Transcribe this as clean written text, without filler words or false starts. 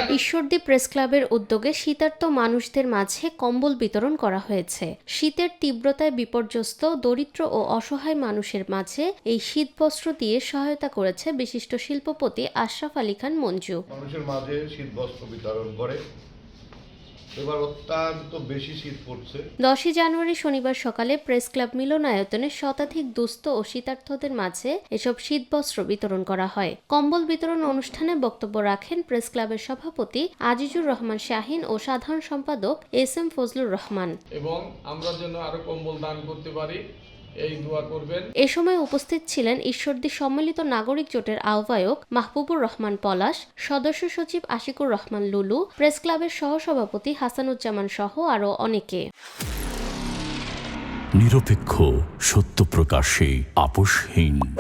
Ishwardi press ক্লাবের উদ্যোগে শীতার্ত মানুষদের মাঝে কম্বল বিতরণ করা হয়েছে। শীতের তীব্রতায় বিপর্যস্ত দরিদ্র ও অসহায় মানুষের মাঝে এই শীতবস্ত্র দিয়ে সহায়তা করেছে বিশিষ্ট শিল্পপতি আশরাফ আলী খান মঞ্জু। মানুষের মাঝে শীতবস্ত্র বিতরণ করে। এবার অত্যন্ত বেশি শীত পড়ছে। 10 জানুয়ারি শনিবার সকালে প্রেস ক্লাব মিলনায়তনে শতাধিক দুস্থ ও শীতার্তদের মাঝে এসব শীতবস্ত্র বিতরণ করা হয়। কম্বল বিতরণ অনুষ্ঠানে বক্তব্য রাখেন প্রেস ক্লাবের সভাপতি আজিজুর রহমান শাহিন ও সাধারণ সম্পাদক এস.এম. ফজলুর রহমান। এবং আমরা যেন আরো কম্বল দান করতে পারি এই দোয়া করবেন। এ সময় উপস্থিত ছিলেন ঈশ্বরদী সম্মিলিত নাগরিক জোটের আহ্বায়ক মাহবুবুর রহমান পলাশ, সদস্য সচিব আশিকুর রহমান লুলু, প্রেস ক্লাবের সহসভাপতি হাসানুজ্জামান সহ আরও অনেকে। নিরপেক্ষ, সত্য প্রকাশে আপোষহীন।